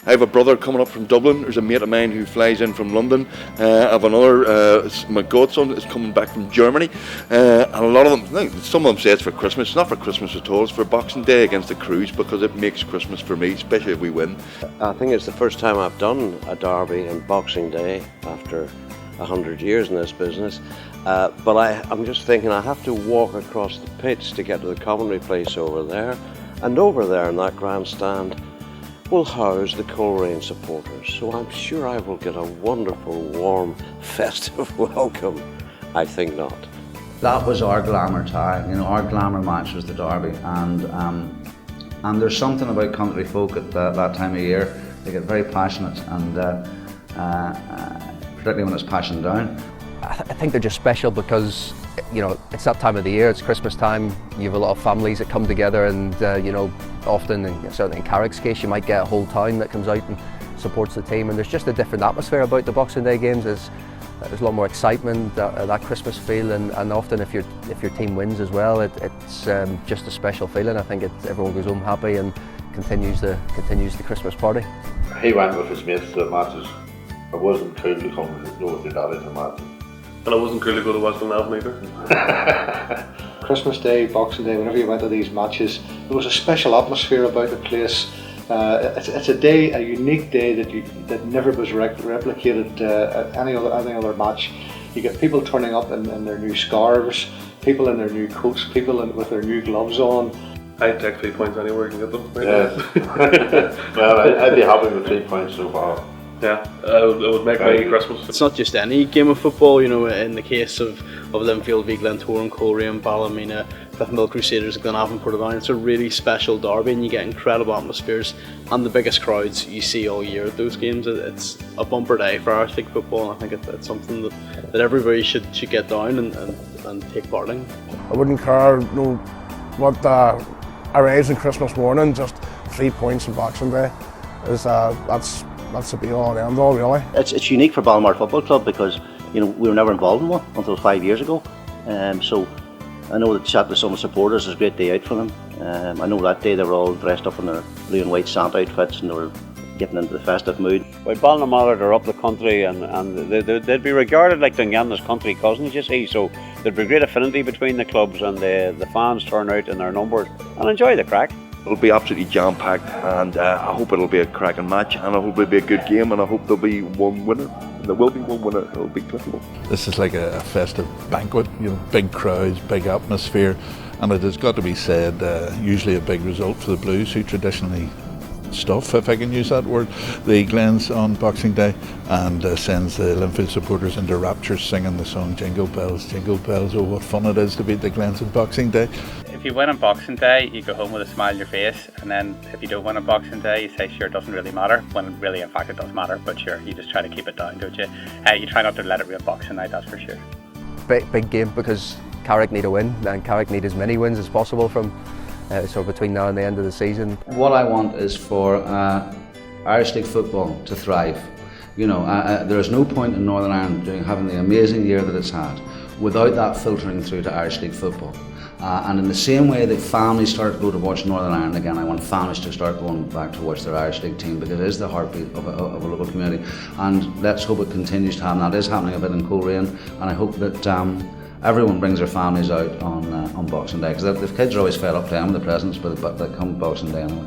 I have a brother coming up from Dublin. There's a mate of mine who flies in from London. I have another, my godson is coming back from Germany. And a lot of them, some of them say it's for Christmas. It's not for Christmas at all. It's for Boxing Day against the Crews, because it makes Christmas for me, especially if we win. I think it's the first time I've done a derby on Boxing Day after 100 years in this business. But I'm just thinking I have to walk across the pitch to get to the commentary place over there. And over there in that grandstand will house the Coleraine supporters. So I'm sure I will get a wonderful, warm, festive welcome. I think not. That was our glamour time. Our glamour match was the derby, and there's something about country folk at that time of year. They get very passionate, and particularly when it's passion down. I think they're just special because it's that time of the year. It's Christmas time. You have a lot of families that come together, and often, and certainly in Carrick's case, you might get a whole town that comes out and supports the team. And there's just a different atmosphere about the Boxing Day games. There's a lot more excitement, that Christmas feel, and often if your team wins as well, it's just a special feeling. I think everyone goes home happy and continues the Christmas party. He went with his mates to the matches. It wasn't cool to come with your daddy to the matches. And it wasn't cool to go to Western Elf either. Christmas Day, Boxing Day, whenever you went to these matches, there was a special atmosphere about the place. It's a day, a unique day that never was replicated at any other match. You get people turning up in their new scarves, people in their new coats, people with their new gloves on. I'd take 3 points anywhere you can get them. Yeah. Well, I'd be happy with 3 points so far. Yeah, it would make me Christmas. It's not just any game of football, in the case of Linfield v Glentoran, Coleraine, Ballymena, Cliftonville Crusaders, Glenavon, Portadown. It's a really special derby, and you get incredible atmospheres and the biggest crowds you see all year at those games. It's a bumper day for Irish League football, and I think it's something that everybody should get down and take part in. I wouldn't care what arrives on Christmas morning. Just 3 points on Boxing Day is that's the be all and end all, really. It's unique for Ballamart Football Club because we were never involved in one until 5 years ago. So I know that chat with some of the supporters is a great day out for them. I know that day they were all dressed up in their blue and white Santa outfits and they were getting into the festive mood. Well, Ballinamallard are up the country, and they'd be regarded like Dunganna's country cousins, you see. So there'd be great affinity between the clubs, and the fans turn out in their numbers and enjoy the crack. It'll be absolutely jam-packed, and I hope it'll be a cracking match, and I hope it'll be a good game, and I hope there'll be one winner. There will be one winner. It'll be Cliftonville. This is like a festive banquet, big crowds, big atmosphere, and it has got to be said, usually a big result for the Blues, who traditionally stuff, if I can use that word, the Glens on Boxing Day, and sends the Linfield supporters into raptures singing the song Jingle Bells, oh what fun it is to beat the Glens on Boxing Day. If you win on Boxing Day, you go home with a smile on your face, and then if you don't win on Boxing Day, you say sure, it doesn't really matter, when really in fact it does matter, but sure, you just try to keep it down, don't you? You try not to let it ruin Boxing Night, that's for sure. Big game, because Carrick need a win, and Carrick need as many wins as possible from between now and the end of the season. What I want is for Irish League football to thrive. There is no point in Northern Ireland having the amazing year that it's had without that filtering through to Irish League football. And in the same way that families start to go to watch Northern Ireland again, I want families to start going back to watch their Irish League team, because it is the heartbeat of a local community. And let's hope it continues to happen. That is happening a bit in Coleraine, and I hope that everyone brings their families out on Boxing Day, because the kids are always fed up playing with the presents, but they come Boxing Day anyway.